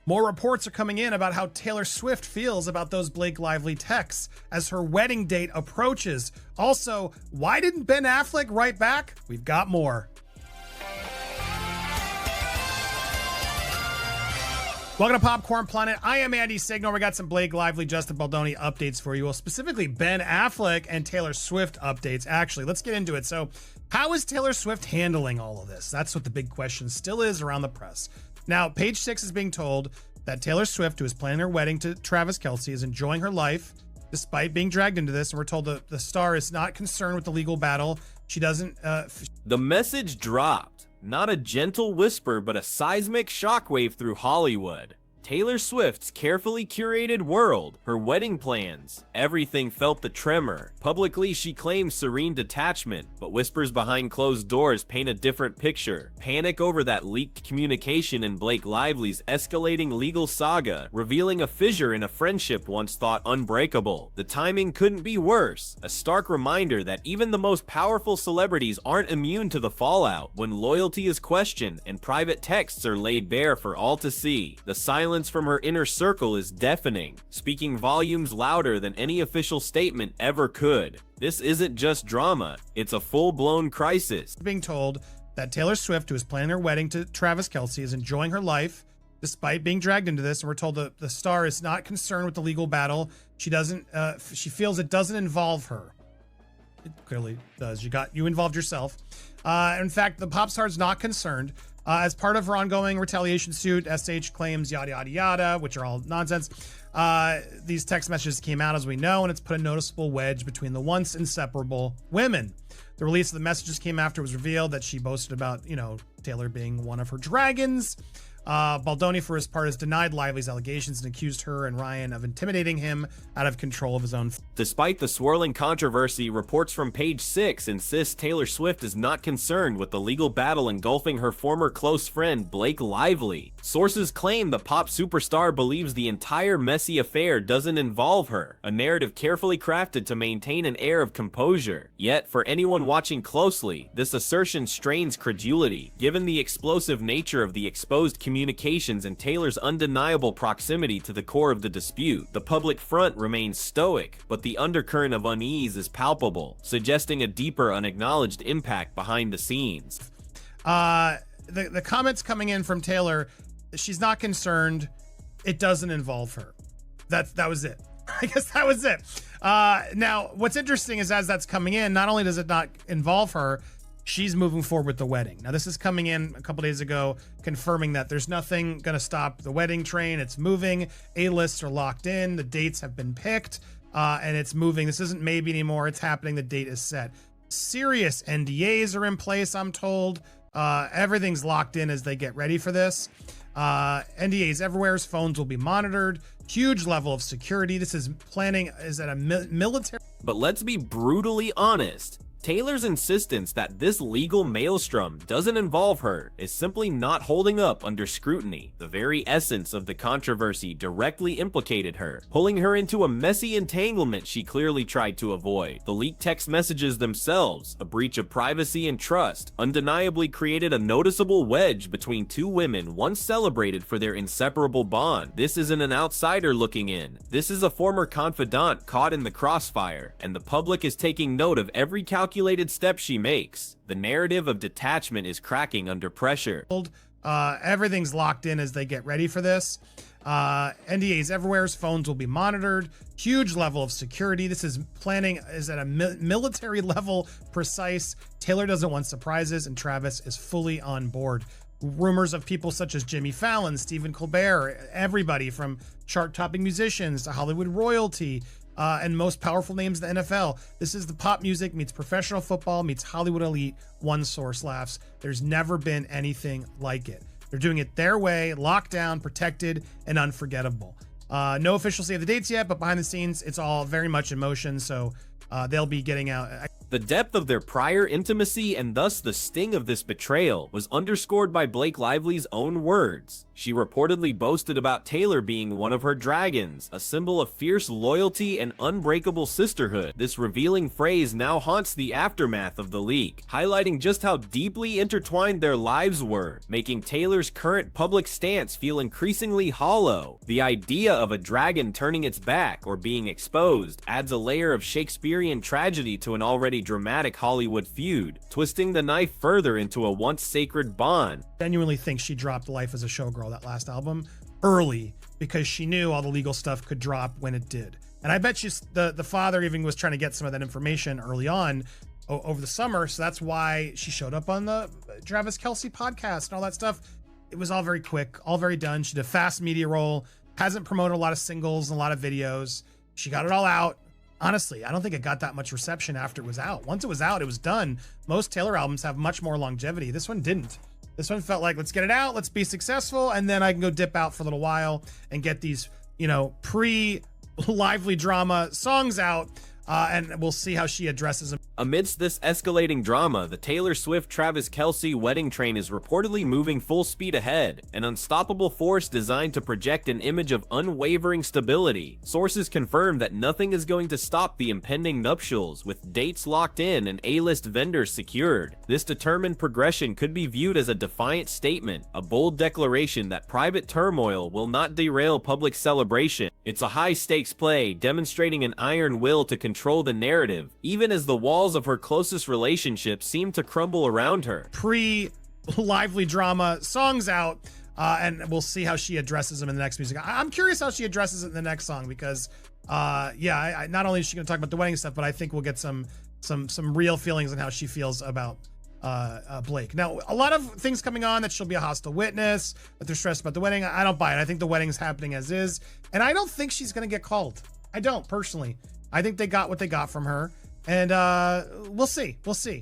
More reports are coming in about how Taylor Swift feels about those Blake Lively texts as her wedding date approaches. Also, why didn't Ben Affleck write back? We've got more. Welcome to Popcorn Planet. I am Andy Signor. We got some Blake Lively, Justin Baldoni updates for you. Well, specifically Ben Affleck and Taylor Swift updates. Actually, let's get into it. So, how is Taylor Swift handling all of this? That's what the big question still is around the press. Now, Page Six is being told that Taylor Swift, who is planning her wedding to Travis Kelce, is enjoying her life despite being dragged into this. And we're told the star is not concerned with the legal battle. She doesn't. The message dropped. Not a gentle whisper, but a seismic shockwave through Hollywood. Taylor Swift's carefully curated world, her wedding plans, everything felt the tremor. Publicly, she claims serene detachment, but whispers behind closed doors paint a different picture. Panic over that leaked communication in Blake Lively's escalating legal saga, revealing a fissure in a friendship once thought unbreakable. The timing couldn't be worse, a stark reminder that even the most powerful celebrities aren't immune to the fallout when loyalty is questioned and private texts are laid bare for all to see. The silence from her inner circle is deafening, speaking volumes louder than any official statement ever could. This isn't just drama, it's a full-blown crisis. Being told that Taylor Swift, who is planning her wedding to Travis Kelce, is enjoying her life despite being dragged into this. And we're told the star is not concerned with the legal battle. She doesn't. She feels it doesn't involve her. It clearly does. You involved yourself. In fact, the pop star is not concerned. As part of her ongoing retaliation suit, SH claims yada yada yada, which are all nonsense. These text messages came out, as we know, and it's put a noticeable wedge between the once inseparable women. The release of the messages came after it was revealed that she boasted about, Taylor being one of her dragons. Baldoni, for his part, has denied Lively's allegations and accused her and Ryan of intimidating him out of control of his own. Despite the swirling controversy, reports from Page Six insist Taylor Swift is not concerned with the legal battle engulfing her former close friend Blake Lively. Sources claim the pop superstar believes the entire messy affair doesn't involve her, a narrative carefully crafted to maintain an air of composure. Yet, for anyone watching closely, this assertion strains credulity, given the explosive nature of the exposed communications and Taylor's undeniable proximity to the core of the dispute. The public front remains stoic, but the undercurrent of unease is palpable, suggesting a deeper unacknowledged impact behind the scenes. The comments coming in from Taylor, she's not concerned. It doesn't involve her. That was it. I guess that was it. Now, what's interesting is as that's coming in, not only does it not involve her, she's moving forward with the wedding. Now, this is coming in a couple days ago, confirming that there's nothing going to stop the wedding train. It's moving. A-lists are locked in. The dates have been picked, and it's moving. This isn't maybe anymore. It's happening. The date is set. Serious NDAs are in place, I'm told. Everything's locked in as they get ready for this. NDAs everywhere. Phones will be monitored. Huge level of security. This is at a military. But let's be brutally honest. Taylor's insistence that this legal maelstrom doesn't involve her is simply not holding up under scrutiny. The very essence of the controversy directly implicated her, pulling her into a messy entanglement she clearly tried to avoid. The leaked text messages themselves, a breach of privacy and trust, undeniably created a noticeable wedge between two women once celebrated for their inseparable bond. This isn't an outsider looking in. This is a former confidant caught in the crossfire, and the public is taking note of every calculated step she makes. The narrative of detachment is cracking under pressure. Everything's locked in as they get ready for this. NDAs everywhere. Phones will be monitored. Huge level of security. This is at a military level precise. Taylor doesn't want surprises, and Travis is fully on board. Rumors of people such as Jimmy Fallon, Stephen Colbert, everybody from chart-topping musicians to Hollywood royalty, and most powerful names in the NFL. This is the pop music meets professional football meets Hollywood elite. One source laughs. There's never been anything like it. They're doing it their way, locked down, protected, and unforgettable. No official save the dates yet, but behind the scenes, it's all very much in motion. So they'll be getting out. The depth of their prior intimacy and thus the sting of this betrayal was underscored by Blake Lively's own words. She reportedly boasted about Taylor being one of her dragons, a symbol of fierce loyalty and unbreakable sisterhood. This revealing phrase now haunts the aftermath of the leak, highlighting just how deeply intertwined their lives were, making Taylor's current public stance feel increasingly hollow. The idea of a dragon turning its back or being exposed adds a layer of Shakespearean tragedy to an already dramatic Hollywood feud, twisting the knife further into a once sacred bond. Genuinely think she dropped Life as a Showgirl, that last album, early because she knew all the legal stuff could drop when it did. And I bet the father even was trying to get some of that information early on over the summer. So that's why she showed up on the Travis Kelce podcast and all that stuff. It was all very quick, all very done. She did a fast media roll, hasn't promoted a lot of singles and a lot of videos. She got it all out. Honestly, I don't think it got that much reception after it was out. Once it was out, it was done. Most Taylor albums have much more longevity. This one didn't. This one felt like, let's get it out, let's be successful, and then I can go dip out for a little while and get these, pre-lively drama songs out, and we'll see how she addresses them. Amidst this escalating drama, the Taylor Swift-Travis Kelce wedding train is reportedly moving full speed ahead, an unstoppable force designed to project an image of unwavering stability. Sources confirm that nothing is going to stop the impending nuptials, with dates locked in and A-list vendors secured. This determined progression could be viewed as a defiant statement, a bold declaration that private turmoil will not derail public celebration. It's a high-stakes play, demonstrating an iron will to control the narrative, even as the walls of her closest relationships seem to crumble around her. Pre-lively drama songs out, and we'll see how she addresses them in the next music. I'm curious how she addresses it in the next song because, not only is she going to talk about the wedding stuff, but I think we'll get some real feelings on how she feels about Blake. Now, a lot of things coming on that she'll be a hostile witness, that they're stressed about the wedding. I don't buy it. I think the wedding's happening as is, and I don't think she's going to get called. I don't, personally. I think they got what they got from her. And we'll see.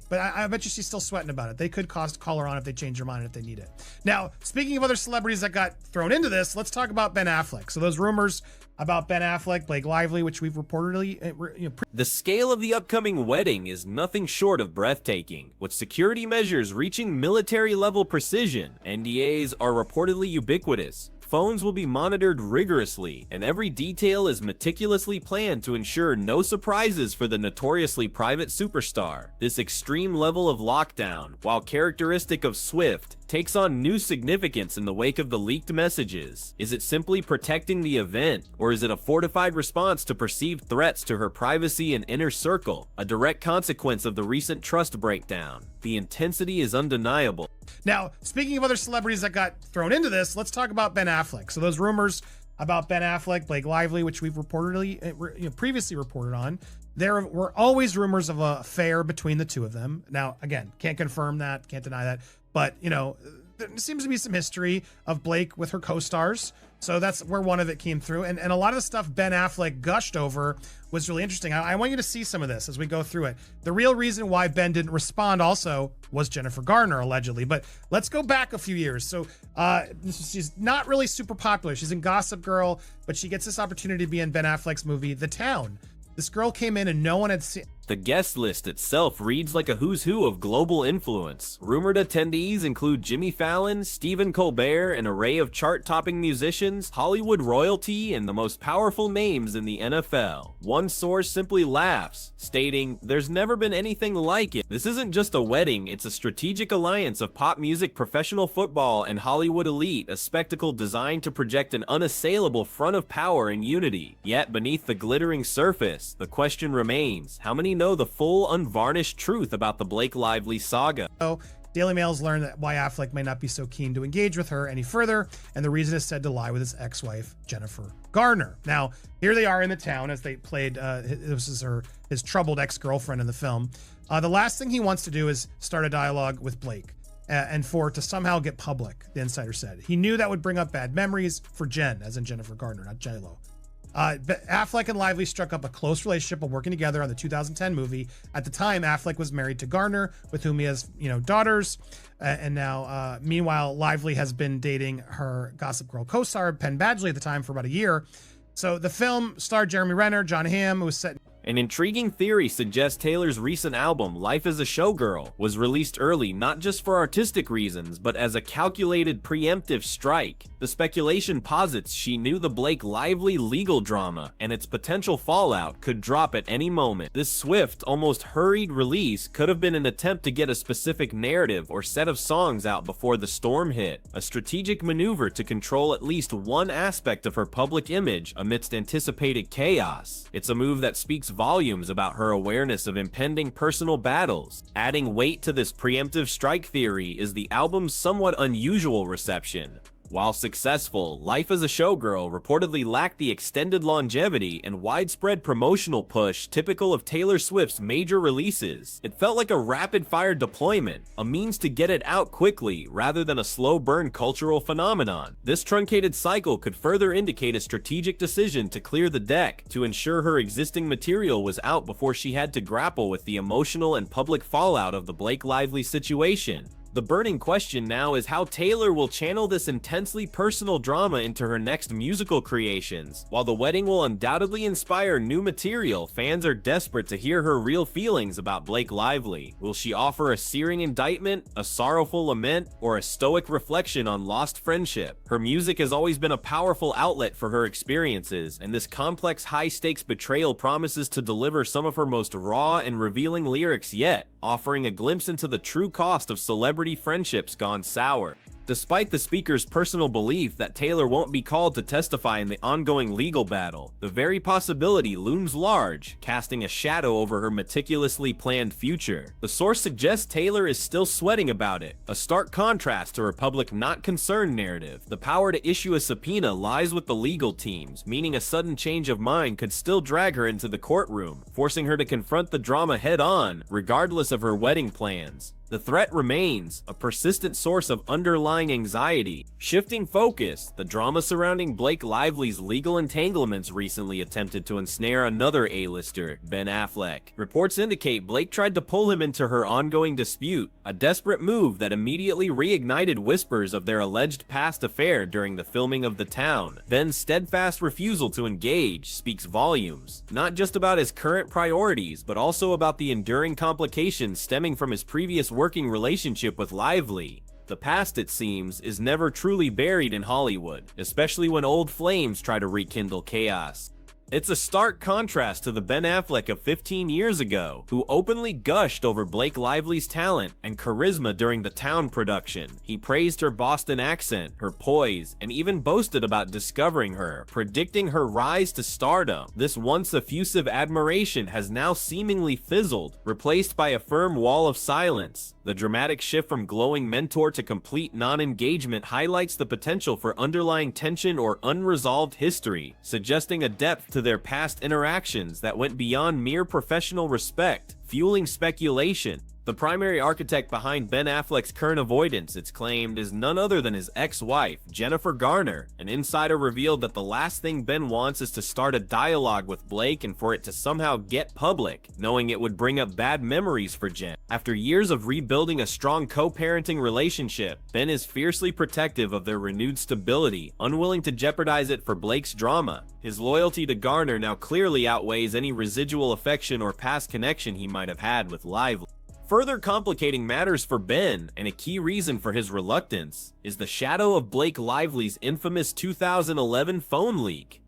But I bet you she's still sweating about it. They could call her on if they change their mind if they need it. Now, speaking of other celebrities that got thrown into this, let's talk about Ben Affleck. So those rumors about Ben Affleck, Blake Lively, which we've reportedly... The scale of the upcoming wedding is nothing short of breathtaking, with security measures reaching military-level precision. NDAs are reportedly ubiquitous. Phones will be monitored rigorously, and every detail is meticulously planned to ensure no surprises for the notoriously private superstar. This extreme level of lockdown, while characteristic of Swift, takes on new significance in the wake of the leaked messages. Is it simply protecting the event, or is it a fortified response to perceived threats to her privacy and inner circle, a direct consequence of the recent trust breakdown? The intensity is undeniable. Now, speaking of other celebrities that got thrown into this, let's talk about Ben Affleck. So those rumors about Ben Affleck, Blake Lively, which we've previously reported on, there were always rumors of an affair between the two of them. Now, again, can't confirm that, can't deny that, but there seems to be some history of Blake with her co-stars. So that's where one of it came through. And a lot of the stuff Ben Affleck gushed over was really interesting. I want you to see some of this as we go through it. The real reason why Ben didn't respond also was Jennifer Garner, allegedly. But let's go back a few years. So she's not really super popular. She's in Gossip Girl, but she gets this opportunity to be in Ben Affleck's movie, The Town. This girl came in and no one had seen. The guest list itself reads like a who's who of global influence. Rumored attendees include Jimmy Fallon, Stephen Colbert, an array of chart-topping musicians, Hollywood royalty, and the most powerful names in the NFL. One source simply laughs, stating, "There's never been anything like it. This isn't just a wedding, it's a strategic alliance of pop music, professional football, and Hollywood elite, a spectacle designed to project an unassailable front of power and unity. Yet beneath the glittering surface, the question remains, how many know the full, unvarnished truth about the Blake Lively saga?" So, Daily Mail's learned that why Affleck may not be so keen to engage with her any further, and the reason is said to lie with his ex-wife, Jennifer Garner. Now, here they are in the town as they played, this is his troubled ex-girlfriend in the film. The last thing he wants to do is start a dialogue with Blake, and for it to somehow get public, the insider said. He knew that would bring up bad memories for Jen, as in Jennifer Garner, not J-Lo. But Affleck and Lively struck up a close relationship while working together on the 2010 movie. At the time, Affleck was married to Garner, with whom he has, daughters. And now, meanwhile, Lively has been dating her Gossip Girl co-star, Penn Badgley, at the time for about a year. So the film starred Jeremy Renner, John Hamm. It was set An intriguing theory suggests Taylor's recent album, Life as a Showgirl, was released early not just for artistic reasons, but as a calculated preemptive strike. The speculation posits she knew the Blake Lively legal drama and its potential fallout could drop at any moment. This swift, almost hurried release could have been an attempt to get a specific narrative or set of songs out before the storm hit, a strategic maneuver to control at least one aspect of her public image amidst anticipated chaos. It's a move that speaks volumes about her awareness of impending personal battles. Adding weight to this preemptive strike theory is the album's somewhat unusual reception. While successful, Life as a Showgirl reportedly lacked the extended longevity and widespread promotional push typical of Taylor Swift's major releases. It felt like a rapid-fire deployment, a means to get it out quickly rather than a slow-burn cultural phenomenon. This truncated cycle could further indicate a strategic decision to clear the deck to ensure her existing material was out before she had to grapple with the emotional and public fallout of the Blake Lively situation. The burning question now is how Taylor will channel this intensely personal drama into her next musical creations. While the wedding will undoubtedly inspire new material, fans are desperate to hear her real feelings about Blake Lively. Will she offer a searing indictment, a sorrowful lament, or a stoic reflection on lost friendship? Her music has always been a powerful outlet for her experiences, and this complex high-stakes betrayal promises to deliver some of her most raw and revealing lyrics yet, offering a glimpse into the true cost of celebrity friendships gone sour. Despite the speaker's personal belief that Taylor won't be called to testify in the ongoing legal battle, the very possibility looms large, casting a shadow over her meticulously planned future. The source suggests Taylor is still sweating about it, a stark contrast to her public not concerned narrative. The power to issue a subpoena lies with the legal teams, meaning a sudden change of mind could still drag her into the courtroom, forcing her to confront the drama head-on, regardless of her wedding plans. The threat remains, a persistent source of underlying anxiety. Shifting focus, the drama surrounding Blake Lively's legal entanglements recently attempted to ensnare another A-lister, Ben Affleck. Reports indicate Blake tried to pull him into her ongoing dispute, a desperate move that immediately reignited whispers of their alleged past affair during the filming of The Town. Ben's steadfast refusal to engage speaks volumes, not just about his current priorities, but also about the enduring complications stemming from his previous working relationship with Lively. The past, it seems, is never truly buried in Hollywood, especially when old flames try to rekindle chaos. It's a stark contrast to the Ben Affleck of 15 years ago, who openly gushed over Blake Lively's talent and charisma during the Town production. He praised her Boston accent, her poise, and even boasted about discovering her, predicting her rise to stardom. This once effusive admiration has now seemingly fizzled, replaced by a firm wall of silence. The dramatic shift from glowing mentor to complete non-engagement highlights the potential for underlying tension or unresolved history, suggesting a depth to their past interactions that went beyond mere professional respect, fueling speculation. The primary architect behind Ben Affleck's current avoidance, it's claimed, is none other than his ex-wife, Jennifer Garner. An insider revealed that the last thing Ben wants is to start a dialogue with Blake and for it to somehow get public, knowing it would bring up bad memories for Jen. After years of rebuilding a strong co-parenting relationship, Ben is fiercely protective of their renewed stability, unwilling to jeopardize it for Blake's drama. His loyalty to Garner now clearly outweighs any residual affection or past connection he might have had with Lively. Further complicating matters for Ben, and a key reason for his reluctance, is the shadow of Blake Lively's infamous 2011 phone leak.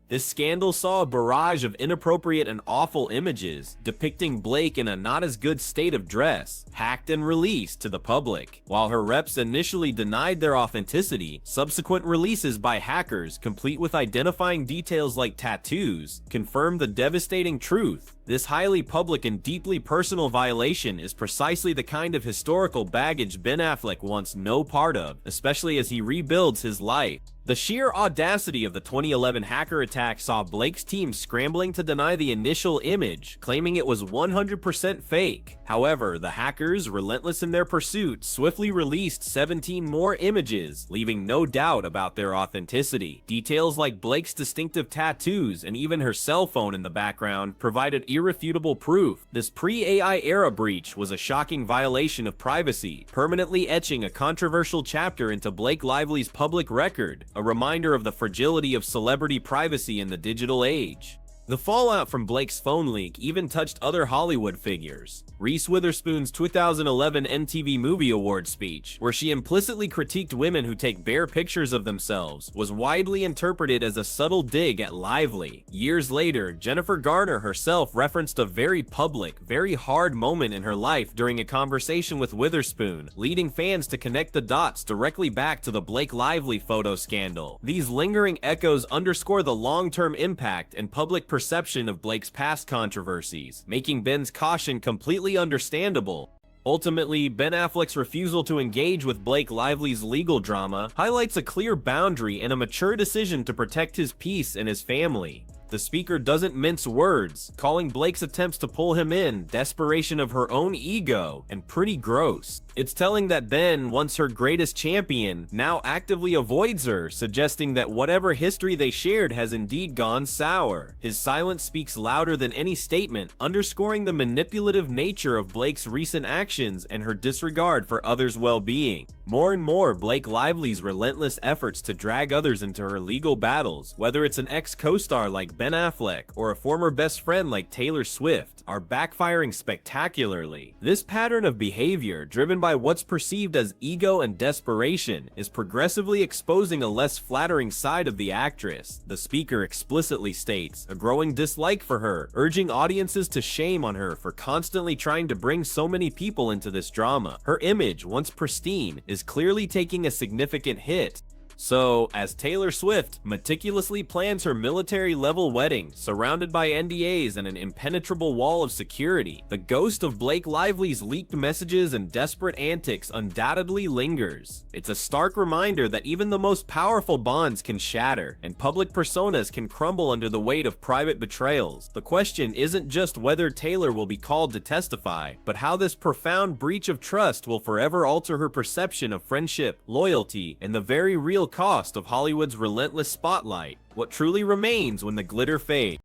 This scandal saw a barrage of inappropriate and awful images depicting Blake in a not-as-good state of dress, hacked and released to the public. While her reps initially denied their authenticity, subsequent releases by hackers, complete with identifying details like tattoos, confirmed the devastating truth. This highly public and deeply personal violation is precisely the kind of historical baggage Ben Affleck wants no part of, especially as he rebuilds his life. The sheer audacity of the 2011 hacker attack saw Blake's team scrambling to deny the initial image, claiming it was 100% fake. However, the hackers, relentless in their pursuit, swiftly released 17 more images, leaving no doubt about their authenticity. Details like Blake's distinctive tattoos and even her cell phone in the background provided irrefutable proof. This pre-AI era breach was a shocking violation of privacy, permanently etching a controversial chapter into Blake Lively's public record, a reminder of the fragility of celebrity privacy in the digital age. The fallout from Blake's phone leak even touched other Hollywood figures. Reese Witherspoon's 2011 MTV Movie Awards speech, where she implicitly critiqued women who take bare pictures of themselves, was widely interpreted as a subtle dig at Lively. Years later, Jennifer Garner herself referenced a very public, very hard moment in her life during a conversation with Witherspoon, leading fans to connect the dots directly back to the Blake Lively photo scandal. These lingering echoes underscore the long-term impact and public perception of Blake's past controversies, making Ben's caution completely understandable. Ultimately, Ben Affleck's refusal to engage with Blake Lively's legal drama highlights a clear boundary and a mature decision to protect his peace and his family. The speaker doesn't mince words, calling Blake's attempts to pull him in desperation of her own ego and pretty gross. It's telling that Ben, once her greatest champion, now actively avoids her, suggesting that whatever history they shared has indeed gone sour. His silence speaks louder than any statement, underscoring the manipulative nature of Blake's recent actions and her disregard for others' well-being. More and more, Blake Lively's relentless efforts to drag others into her legal battles, whether it's an ex-co-star like Ben Affleck or a former best friend like Taylor Swift, are backfiring spectacularly. This pattern of behavior, driven by what's perceived as ego and desperation, is progressively exposing a less flattering side of the actress. The speaker explicitly states a growing dislike for her, urging audiences to shame on her for constantly trying to bring so many people into this drama. Her image, once pristine, is clearly taking a significant hit. So, as Taylor Swift meticulously plans her military-level wedding, surrounded by NDAs and an impenetrable wall of security, the ghost of Blake Lively's leaked messages and desperate antics undoubtedly lingers. It's a stark reminder that even the most powerful bonds can shatter, and public personas can crumble under the weight of private betrayals. The question isn't just whether Taylor will be called to testify, but how this profound breach of trust will forever alter her perception of friendship, loyalty, and the very real cost of Hollywood's relentless spotlight. What truly remains when the glitter fades?